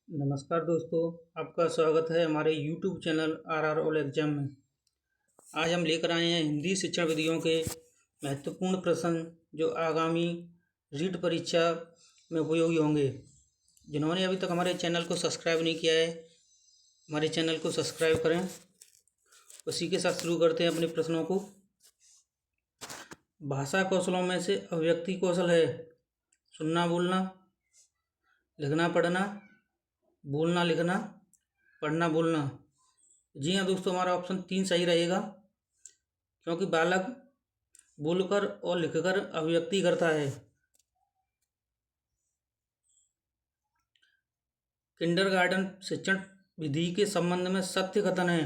नमस्कार दोस्तों, आपका स्वागत है हमारे YouTube channel are all exam में। आज हम लेकर आए हैं हिंदी शिक्षण विधियों के महत्वपूर्ण प्रश्न जो आगामी रीट परीक्षा में उपयोगी होंगे। जिन्होंने अभी तक हमारे चैनल को सब्सक्राइब नहीं किया है, हमारे चैनल को सब्सक्राइब करें। उसी के साथ शुरू करते हैं अपने प्रश्नों को। भाषा कौशलों में से अभिव्यक्ति कौशल है सुनना बोलना, लिखना पढ़ना, बोलना लिखना, पढ़ना बोलना। जी हाँ दोस्तों, हमारा ऑप्शन 3 सही रहेगा, क्योंकि बालक बोलकर और लिखकर अभिव्यक्ति करता है। किंडरगार्टन शिक्षण विधि के संबंध में सत्य कथन है।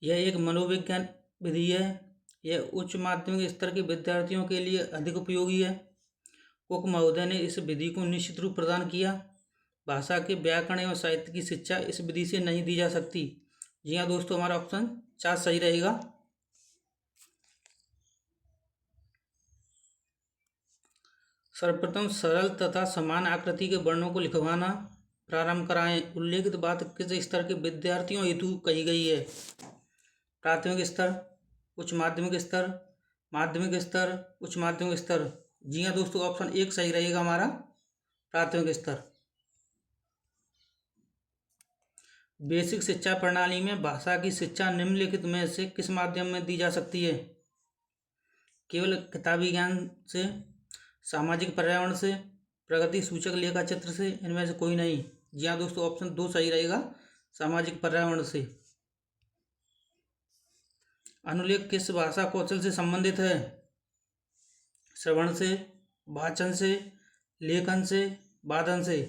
यह एक मनोविज्ञान विधि है। यह उच्च माध्यमिक स्तर के विद्यार्थियों के लिए अधिक उपयोगी है। कुक महोदय ने इस विधि को निश्चित रूप प्रदान किया। भाषा के व्याकरण एवं साहित्य की शिक्षा इस विधि से नहीं दी जा सकती। जी हाँ दोस्तों, हमारा ऑप्शन 4 सही रहेगा। सर्वप्रथम सरल तथा समान आकृति के वर्णों को लिखवाना प्रारंभ कराएं। उल्लेखित बात किस स्तर के विद्यार्थियों हेतु कही गई है? प्राथमिक स्तर, उच्च माध्यमिक स्तर, माध्यमिक स्तर, उच्च माध्यमिक स्तर। जी हाँ दोस्तों, ऑप्शन 1 सही रहेगा हमारा, प्राथमिक स्तर। बेसिक शिक्षा प्रणाली में भाषा की शिक्षा निम्नलिखित में से किस माध्यम में दी जा सकती है? केवल किताबी ज्ञान से, सामाजिक पर्यावरण से, प्रगति सूचक लेखा चित्र से, इनमें से कोई नहीं। जी हाँ दोस्तों, ऑप्शन 2 सही रहेगा, सामाजिक पर्यावरण से। अनुलेख किस भाषा कौशल से संबंधित है? श्रवण से, वाचन से, लेखन से, वादन से।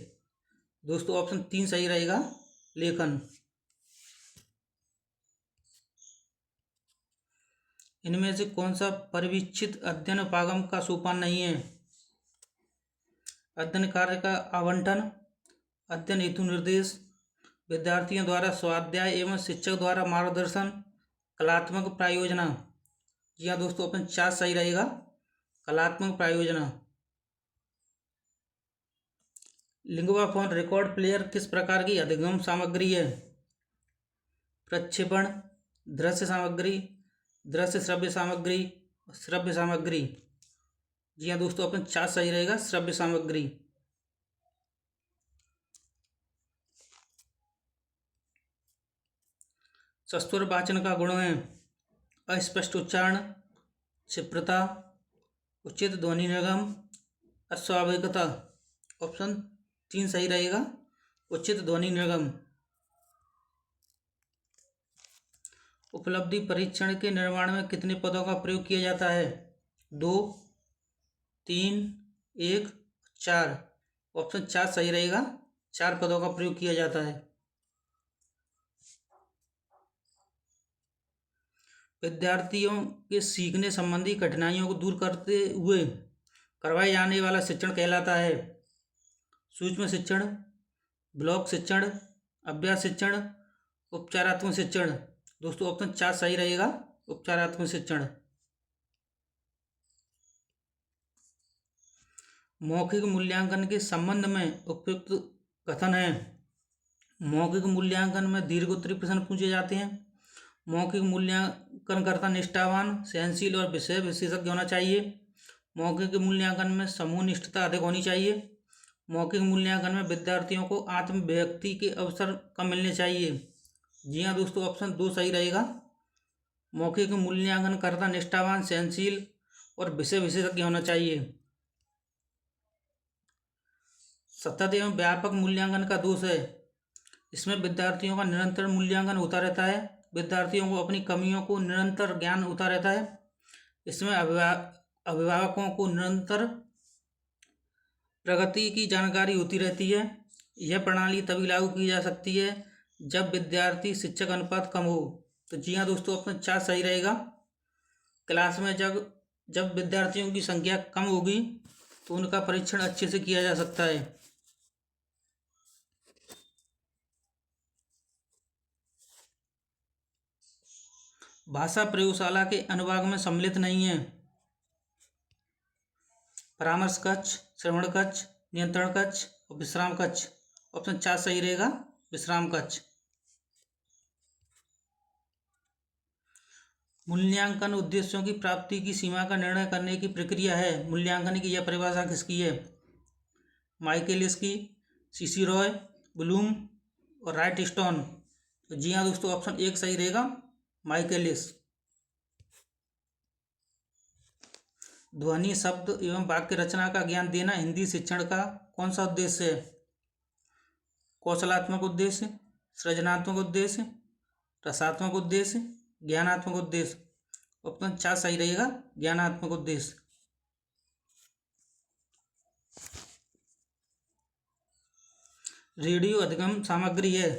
दोस्तों ऑप्शन 3 सही रहेगा, लेखन। इनमें से कौन सा परिवीक्षित अध्ययन उपागम का सोपान नहीं है? अध्ययन कार्य का आवंटन, अध्ययन हेतु निर्देश, विद्यार्थियों द्वारा स्वाध्याय एवं शिक्षक द्वारा मार्गदर्शन, कलात्मक प्रायोजना। जी हाँ दोस्तों, ऑप्शन 4 सही रहेगा, कलात्मक प्रायोजना। लिंगवा फोन रिकॉर्ड प्लेयर किस प्रकार की अधिगम सामग्री है? प्रक्षेपण, दृश्य सामग्री, दृश्य श्रव्य सामग्री, श्रव्य सामग्री। जी हाँ दोस्तों, ऑप्शन 4 सही रहेगा, श्रव्य सामग्री। सस्वर वाचन का गुण है अस्पष्ट उच्चारण, क्षिप्रता, उचित ध्वनि निगम, अस्वाभाविकता। ऑप्शन 3 सही रहेगा, उचित ध्वनि निगम। उपलब्धि परीक्षण के निर्माण में कितने पदों का प्रयोग किया जाता है? 2, 3, 1, 4। ऑप्शन 4 सही रहेगा, 4 पदों का प्रयोग किया जाता है। विद्यार्थियों के सीखने संबंधी कठिनाइयों को दूर करते हुए करवाए जाने वाला शिक्षण कहलाता है सूक्ष्म शिक्षण, ब्लॉक शिक्षण, अभ्यास शिक्षण, उपचारात्मक शिक्षण। दोस्तों ऑप्शन 4 सही रहेगा, उपचारात्मक शिक्षण। मौखिक मूल्यांकन के संबंध में उपयुक्त कथन है। मौखिक मूल्यांकन में दीर्घोत्तरी प्रश्न पूछे जाते हैं। मौखिक मूल्यांकनकर्ता निष्ठावान, सहनशील और विषय विशेषज्ञ होना चाहिए। मौखिक मूल्यांकन में समूह निष्ठता अधिक होनी चाहिए। मौखिक मूल्यांकन में विद्यार्थियों को आत्मव्यक्ति के अवसर कम मिलने चाहिए। जी हाँ दोस्तों, ऑप्शन 2 सही रहेगा, मौखिक मूल्यांकनकर्ता निष्ठावान, सहनशील और विषय विशेषज्ञ होना चाहिए। सतत एवं व्यापक मूल्यांकन का दोष है। इसमें विद्यार्थियों का निरंतर मूल्यांकन होता रहता है। विद्यार्थियों को अपनी कमियों को निरंतर ज्ञान होता रहता है। इसमें अभिभावकों को निरंतर प्रगति की जानकारी होती रहती है। यह प्रणाली तभी लागू की जा सकती है जब विद्यार्थी शिक्षक अनुपात कम हो। तो जी हाँ दोस्तों, ऑप्शन 4 सही रहेगा। क्लास में जब विद्यार्थियों की संख्या कम होगी तो उनका परीक्षण अच्छे से किया जा सकता है। भाषा प्रयोगशाला के अनुभाग में सम्मिलित नहीं है। परामर्श कक्ष, श्रवण कक्ष, नियंत्रण कक्ष, और विश्राम कक्ष। ऑप्शन 4 सही रहेगा, विश्राम कक्ष। मूल्यांकन उद्देश्यों की प्राप्ति की सीमा का निर्णय करने की प्रक्रिया है। मूल्यांकन की यह परिभाषा किसकी है? माइकलिस की, सीसी रॉय, ब्लूम और राइट स्टोन। तो जी हाँ दोस्तों, ऑप्शन 1 सही रहेगा, माइकलिस। ध्वनि, शब्द एवं वाक्य रचना का ज्ञान देना हिंदी शिक्षण का कौन सा उद्देश्य है? कौशलात्मक उद्देश्य, सृजनात्मक उद्देश्य, रसात्मक उद्देश्य, ज्ञानात्मक उद्देश्य। ऑप्शन 4 सही रहेगा, ज्ञानात्मक उद्देश्य। रेडियो अधिगम सामग्री है।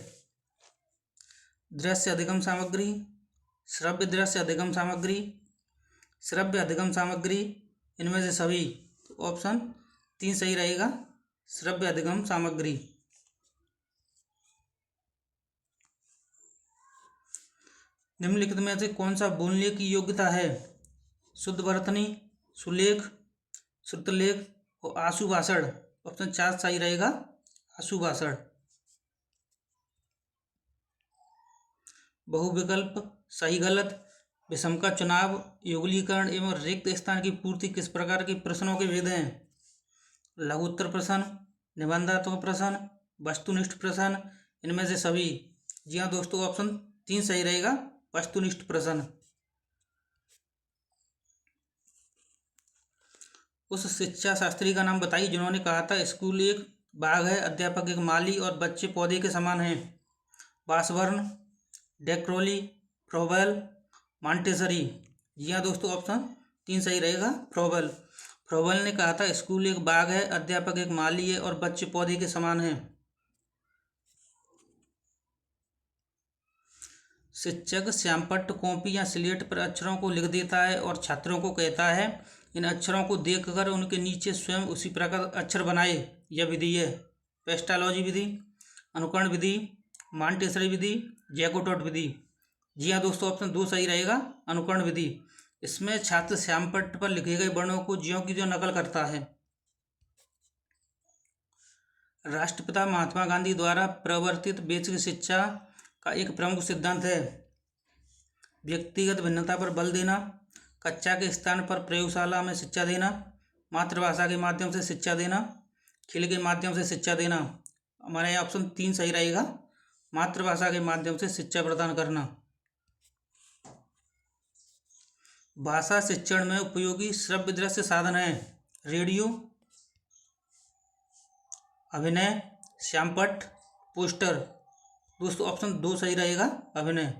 दृश्य अधिगम सामग्री, श्रव्य दृश्य अधिगम सामग्री, श्रव्य अधिगम सामग्री, इनमें से सभी। तो ऑप्शन 3 सही रहेगा, श्रव्य अधिगम सामग्री। निम्नलिखित में से कौन सा बोलने की योग्यता है? शुद्ध वर्तनी, सुलेख, श्रुतलेख और आशु भाषण। ऑप्शन 4 सही रहेगा, आशु भाषण। बहुविकल्प, सही गलत, विषम का चुनाव, युगलीकरण एवं रिक्त स्थान की पूर्ति किस प्रकार के प्रश्नों के भेद हैं? लघु उत्तर प्रश्न, निबंधात्मक प्रश्न, वस्तुनिष्ठ प्रश्न, इनमें से सभी। जी हाँ दोस्तों, ऑप्शन 3 सही रहेगा, वस्तुनिष्ठ प्रश्न। उस शिक्षा शास्त्री का नाम बताइए जिन्होंने कहा था स्कूल एक बाग है, अध्यापक एक माली और बच्चे पौधे के समान हैं। वासवर्न, डेक्रोली, फ्रोबेल, मॉन्टेसरी। जी हाँ दोस्तों, ऑप्शन 3 सही रहेगा, फ्रोबेल। फ्रोबेल ने कहा था स्कूल एक बाग है, अध्यापक एक माली है और बच्चे पौधे के समान हैं। शिक्षक श्यामपट्ट कॉपी या स्लेट पर अक्षरों को लिख देता है और छात्रों को कहता है इन अक्षरों को देखकर उनके नीचे स्वयं उसी प्रकार अक्षर बनाए। यह विधि है पेस्टालॉजी विधि, अनुकरण विधि, मॉन्टेसरी विधि, जैकोटॉट विधि। जी हाँ दोस्तों, ऑप्शन 2 सही रहेगा, अनुकरण विधि। इसमें छात्र श्यामपट्ट पर लिखे गए वर्णों को ज्यों की त्यों नकल करता है। राष्ट्रपिता महात्मा गांधी द्वारा प्रवर्तित बेसिक शिक्षा का एक प्रमुख सिद्धांत है व्यक्तिगत भिन्नता पर बल देना, कक्षा के स्थान पर प्रयोगशाला में शिक्षा देना, मातृभाषा के माध्यम से शिक्षा देना, खेल के माध्यम से शिक्षा देना। हमारे यहाँ ऑप्शन 3 सही रहेगा, मातृभाषा के माध्यम से शिक्षा प्रदान करना। भाषा शिक्षण में उपयोगी श्रव्य दृश्य साधन है रेडियो, अभिनय, श्यामपट्ट, पोस्टर। दोस्तों ऑप्शन 2 सही रहेगा, अभिनय।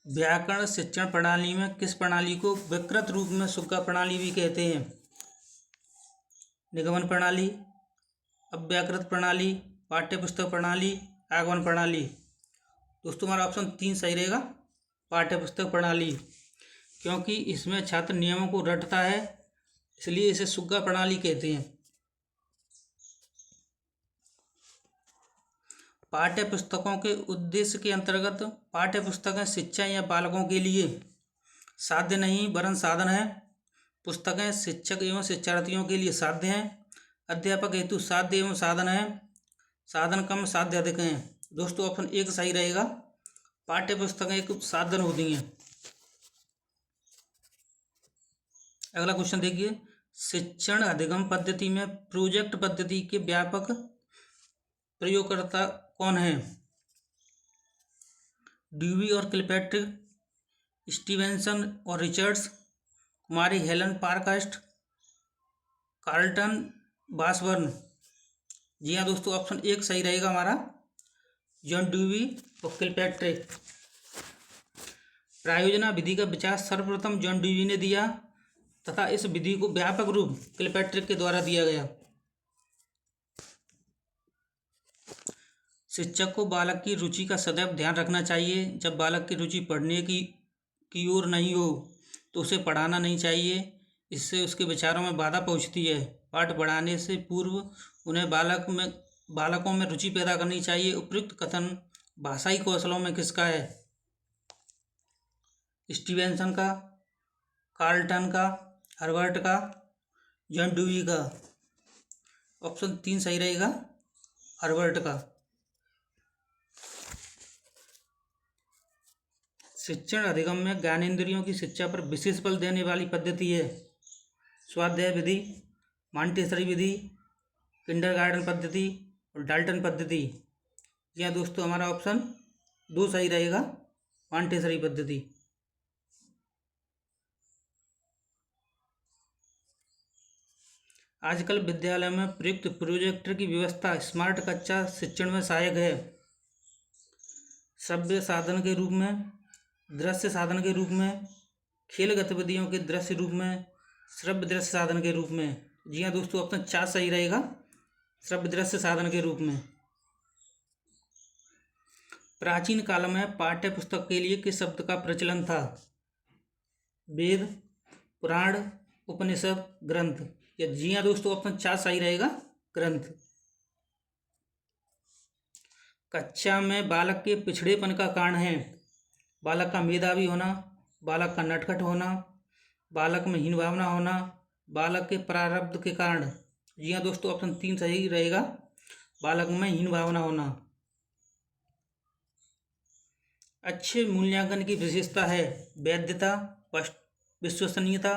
व्याकरण शिक्षण प्रणाली में किस प्रणाली को विकृत रूप में सुग्गा प्रणाली भी कहते हैं? निगमन प्रणाली, अव्याकृत प्रणाली, पाठ्यपुस्तक प्रणाली, आगमन प्रणाली। दोस्तों हमारा ऑप्शन 3 सही रहेगा, पाठ्यपुस्तक प्रणाली, क्योंकि इसमें छात्र नियमों को रटता है, इसलिए इसे सुग्गा प्रणाली कहते हैं। पाठ्य पुस्तकों के उद्देश्य के अंतर्गत पाठ्यपुस्तकें शिक्षा या बालकों के लिए साध्य नहीं वरन साधन है। पुस्तकें शिक्षक एवं शिक्षार्थियों के लिए साध्य हैं, अध्यापक हेतु साध्य एवं साधन है, साधन कम साध्य अधिक हैं। दोस्तों ऑप्शन 1 सही रहेगा, पाठ्यपुस्तकें एक साधन होती हैं। अगला क्वेश्चन देखिए, शिक्षण अधिगम पद्धति में प्रोजेक्ट पद्धति के व्यापक प्रयोगकर्ता कौन है? ड्यूवी और किलपैट्रिक, स्टीवेंसन और रिचर्ड्स, कुमारी हेलन पारकास्ट, कार्लटन, वासवर्न। जी हाँ दोस्तों, ऑप्शन 1 सही रहेगा हमारा, जॉन ड्यूवी और किलपैट्रिक। प्रायोजना विधि का विचार सर्वप्रथम जॉन ड्यूवी ने दिया तथा इस विधि को व्यापक रूप किलपैट्रिक के द्वारा दिया गया। शिक्षक को बालक की रुचि का सदैव ध्यान रखना चाहिए। जब बालक की रुचि पढ़ने की ओर नहीं हो तो उसे पढ़ाना नहीं चाहिए, इससे उसके विचारों में बाधा पहुंचती है। पाठ पढ़ाने से पूर्व उन्हें बालकों में रुचि पैदा करनी चाहिए। उपयुक्त कथन भाषाई कौशलों में किसका है? स्टीवेंसन का, कार्लटन का, हर्बर्ट का, जॉन ड्यूई का। ऑप्शन 3 सही रहेगा, हर्बर्ट का। शिक्षण अधिगम में ज्ञानेंद्रियों की शिक्षा पर विशेष बल देने वाली पद्धति है स्वाध्याय विधि, मॉन्टेसरी विधि, किंडरगार्टन पद्धति और डाल्टन पद्धति। यहाँ दोस्तों हमारा ऑप्शन 2 सही रहेगा, मॉन्टेसरी पद्धति। आजकल विद्यालय में प्रयुक्त प्रोजेक्टर की व्यवस्था स्मार्ट कक्षा शिक्षण में सहायक है। श्रव्य साधन के रूप में, दृश्य साधन के रूप में, खेल गतिविधियों के दृश्य रूप में, श्रव्य दृश्य साधन के रूप में। जी हाँ दोस्तों, ऑप्शन 4 सही रहेगा, श्रव्य दृश्य साधन के रूप में। प्राचीन काल में पाठ्य पुस्तक के लिए किस शब्द का प्रचलन था? वेद, पुराण, उपनिषद, ग्रंथ। या जी हाँ दोस्तों, ऑप्शन 4 सही रहेगा, ग्रंथ। कक्षा में बालक के पिछड़ेपन का कारण है बालक का मेधावी होना, बालक का नटखट होना, बालक में हीन भावना होना, बालक के प्रारब्ध के कारण। जी हाँ दोस्तों, ऑप्शन 3 सही रहेगा, बालक में हीन भावना होना। अच्छे मूल्यांकन की विशेषता है वैधता, विश्वसनीयता,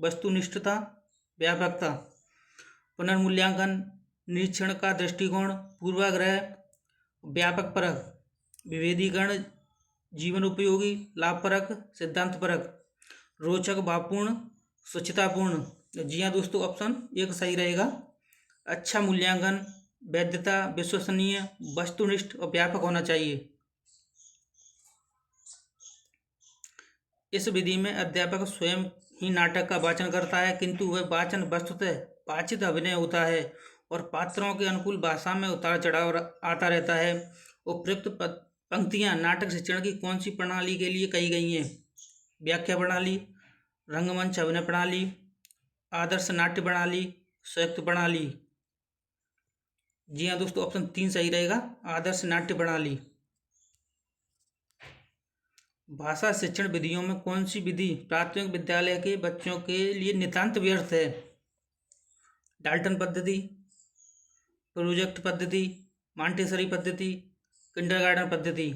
वस्तुनिष्ठता, व्यापकता। पुनर्मूल्यांकन, निरीक्षण का दृष्टिकोण, पूर्वाग्रह, व्यापक परख, विभेदीकरण, जीवन उपयोगी, लाभपरक, सिद्धांतपरक, रोचक, भावपूर्ण, स्वच्छतापूर्ण। जी हाँ दोस्तों, ऑप्शन 1 सही रहेगा, अच्छा मूल्यांकन वैधता, विश्वसनीय, वस्तुनिष्ठ और व्यापक होना चाहिए। इस विधि में अध्यापक स्वयं ही नाटक का वाचन करता है, किंतु वह वाचन वस्तुतः वाचित अभिनय होता है और पात्रों के अनुकूल भाषा में उतार चढ़ाव आता रहता है। उपयुक्त पंक्तियाँ नाटक शिक्षण की कौन सी प्रणाली के लिए कही गई हैं? व्याख्या प्रणाली, रंगमंच अभिनय प्रणाली, आदर्श नाट्य प्रणाली, संयुक्त प्रणाली। जी हाँ दोस्तों, ऑप्शन 3 सही रहेगा, आदर्श नाट्य प्रणाली। भाषा शिक्षण विधियों में कौन सी विधि प्राथमिक विद्यालय के बच्चों के लिए नितांत व्यर्थ है? डाल्टन पद्धति, प्रोजेक्ट पद्धति, मॉन्टेसरी पद्धति, किंडरगार्टन पद्धति।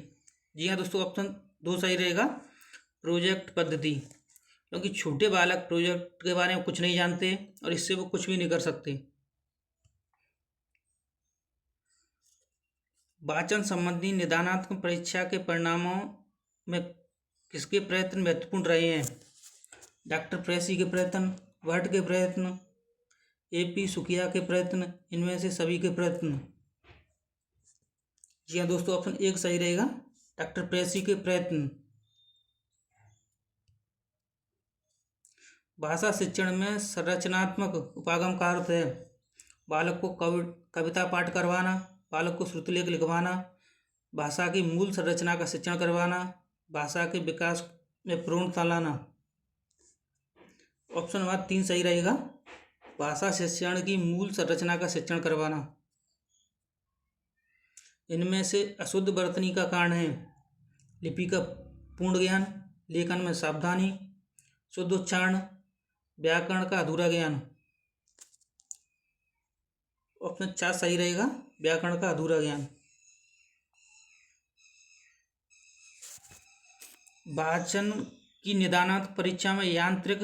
जी हाँ दोस्तों, ऑप्शन 2 सही रहेगा, प्रोजेक्ट पद्धति, क्योंकि छोटे बालक प्रोजेक्ट के बारे में कुछ नहीं जानते और इससे वो कुछ भी नहीं कर सकते। वाचन संबंधी निदानात्मक परीक्षा के परिणामों में किसके प्रयत्न महत्वपूर्ण रहे हैं? डॉक्टर प्रेसी के प्रयत्न, वर्ट के प्रयत्न, AP सुखिया के प्रयत्न, इनमें से सभी के प्रयत्न। जी हाँ दोस्तों, ऑप्शन 1 सही रहेगा, डॉक्टर प्रेसी के प्रयत्न। भाषा शिक्षण में संरचनात्मक उपागम का अर्थ है बालक को कविता पाठ करवाना, बालक को श्रुतिलेख लिखवाना, भाषा की मूल संरचना का शिक्षण करवाना, भाषा के विकास में पूर्णता लाना। ऑप्शन नंबर 3 सही रहेगा, भाषा शिक्षण की मूल संरचना का शिक्षण करवाना। इनमें से अशुद्ध वर्तनी का कारण है लिपि का पूर्ण ज्ञान, लेखन में सावधानी, शुद्ध उच्चारण, व्याकरण का अधूरा ज्ञान। ऑप्शन 4 सही रहेगा, व्याकरण का अधूरा ज्ञान। वाचन की निदानात्मक परीक्षा में यांत्रिक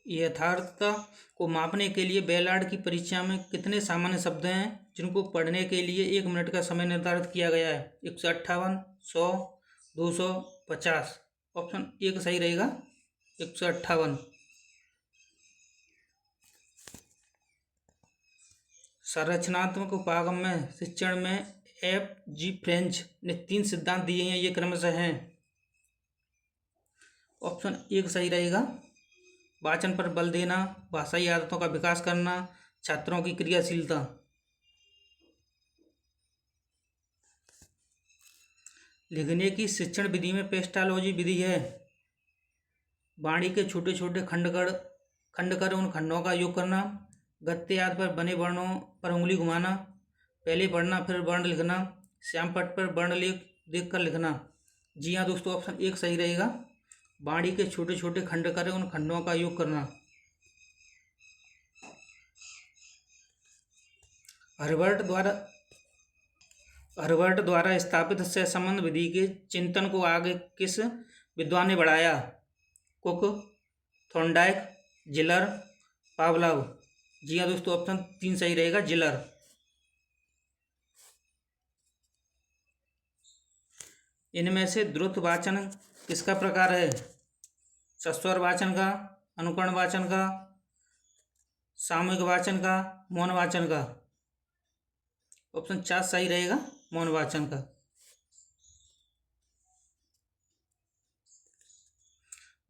यथार्थता को मापने के लिए बेलार्ड की परीक्षा में कितने सामान्य शब्द हैं जिनको पढ़ने के लिए 1 मिनट का समय निर्धारित किया गया है? 158, 100, 200, 50। ऑप्शन 1 सही रहेगा, 158। संरचनात्मक उपागम में शिक्षण में F.G. फ्रेंच ने 3 सिद्धांत दिए हैं, ये क्रमशः हैं। ऑप्शन 1 सही रहेगा, वाचन पर बल देना, भाषाई आदतों का विकास करना, छात्रों की क्रियाशीलता। लिखने की शिक्षण विधि में पेस्टालॉजी विधि है वाणी के छोटे छोटे खंड कर उन खंडों का योग करना, गत्ते आदि पर बने वर्णों पर उंगली घुमाना, पहले पढ़ना फिर वर्ण लिखना, श्यामपट्ट पर वर्ण देख कर लिखना। जी हाँ दोस्तों, ऑप्शन 1 सही रहेगा, वाणी के छोटे छोटे खंड कर उन खंडों का योग करना। हर्बर्ट द्वारा स्थापित सहसंबंध विधि के चिंतन को आगे किस विद्वान ने बढ़ाया? Cook, Thorndike, Zeller, Pavlov. जी हाँ दोस्तों, ऑप्शन 3 सही रहेगा, जिलर। इनमें से द्रुत वाचन किसका प्रकार है? सस्वर वाचन का, अनुकरण वाचन का, सामूहिक वाचन का, मौन वाचन का। ऑप्शन 4 सही रहेगा, मौन वाचन का।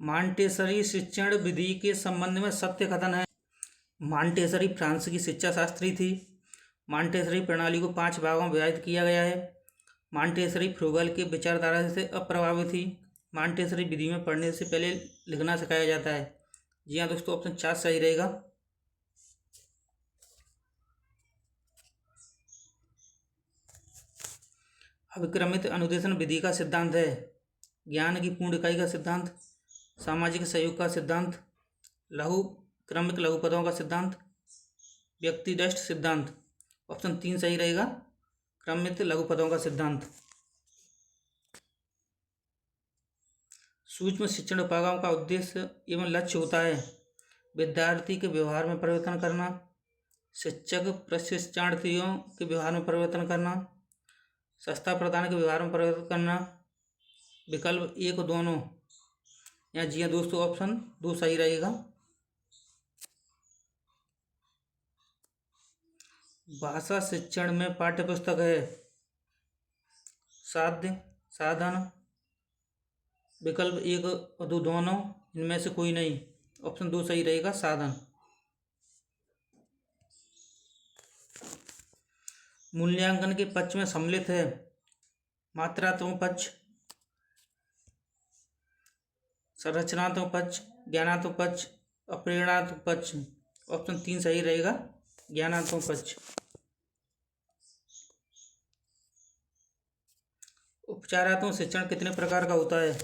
मॉन्टेसरी शिक्षण विधि के संबंध में सत्य कथन है। मॉन्टेसरी फ्रांस की शिक्षा शास्त्री थी। मॉन्टेसरी प्रणाली को 5 भागों में विभाजित किया गया है। मॉन्टेसरी फ्रूगल के विचारधारा से अप्रभावित थी। मॉन्टेसरी विधि में पढ़ने से पहले लिखना सिखाया जाता है। जी हाँ दोस्तों, ऑप्शन 4 सही रहेगा। अभिक्रमित अनुदेशन विधि का सिद्धांत है। ज्ञान की पूर्ण इकाई का सिद्धांत, सामाजिक सहयोग का सिद्धांत, क्रमिक लघुपदों का सिद्धांत, व्यक्तिदष्ट सिद्धांत। ऑप्शन 3 सही रहेगा, क्रमित लघुपदों का सिद्धांत। सूक्ष्म शिक्षण उपागम का उद्देश्य एवं लक्ष्य होता है विद्यार्थी के व्यवहार में परिवर्तन करना, शिक्षक प्रशिक्षणार्थियों के व्यवहार में परिवर्तन करना, सस्ता प्रदान के व्यवहार में परिवर्तन करना, विकल्प 1 दोनों। यहाँ जी हाँ दोस्तों, ऑप्शन 2 सही रहेगा। भाषा शिक्षण में पाठ्यपुस्तक है साध्य, साधन, विकल्प 1 और 2 दोनों, इनमें से कोई नहीं। ऑप्शन 2 सही रहेगा, साधन। मूल्यांकन के पक्ष में सम्मिलित है मात्रात्मक पक्ष, संरचनात्मक पक्ष, ज्ञानात्मक पक्ष, अप्रेरणात्मक पक्ष। ऑप्शन 3 सही रहेगा, ज्ञानात्मक पक्ष। उपचारात्मक शिक्षण कितने प्रकार का होता है?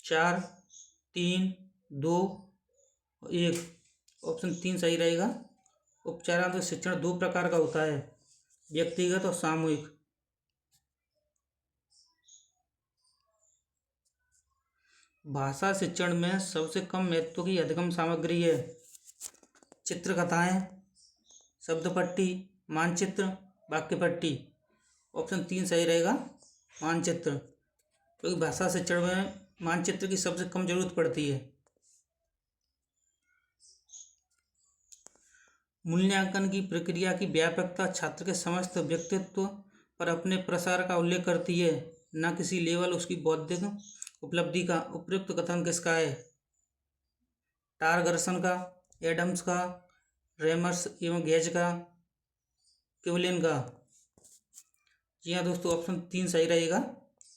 4, 3, 2, 1। ऑप्शन 3 सही रहेगा। उपचारात्मक शिक्षण 2 प्रकार का होता है, व्यक्तिगत और सामूहिक। भाषा शिक्षण में सबसे कम महत्व की अधिगम सामग्री है चित्रकथाएं, शब्दपट्टी, मानचित्र, वाक्यपट्टी। ऑप्शन 3 सही रहेगा, मानचित्र, क्योंकि भाषा शिक्षण में मानचित्र की सबसे कम जरूरत पड़ती है। मूल्यांकन की प्रक्रिया की व्यापकता छात्र के समस्त व्यक्तित्व पर अपने प्रसार का उल्लेख करती है, न किसी लेवल उसकी बौद्धिक उपलब्धि का। उपयुक्त कथन किसका है? टारगर्सन का, एडम्स का, रेमर्स एवं गेज का, किवलिन का। जी हाँ दोस्तों, ऑप्शन 3 सही रहेगा,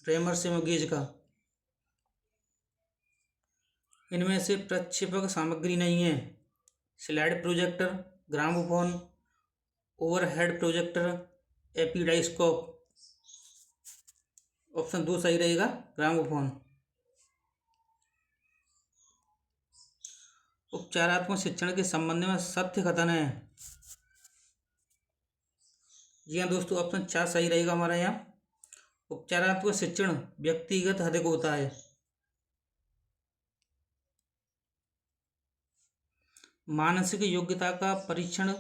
रेमर्स एवं गेज का। इनमें से प्रक्षेपक सामग्री नहीं है slide projector, gramophone, overhead projector, epidiascope. Option 2 सही रहेगा, ग्रामोफोन। उपचारात्मक शिक्षण के संबंध में सत्य कथन है। जी हाँ दोस्तों, ऑप्शन 4 सही रहेगा हमारा यहाँ। उपचारात्मक शिक्षण व्यक्तिगत अधिक होता है। मानसिक योग्यता का परीक्षण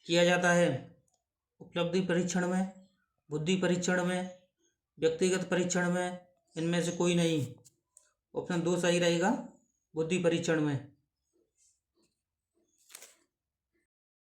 किया जाता है उपलब्धि परीक्षण में, बुद्धि परीक्षण में, व्यक्तिगत परीक्षण में, इनमें से कोई नहीं। ऑप्शन 2 सही रहेगा, बुद्धि परीक्षण में।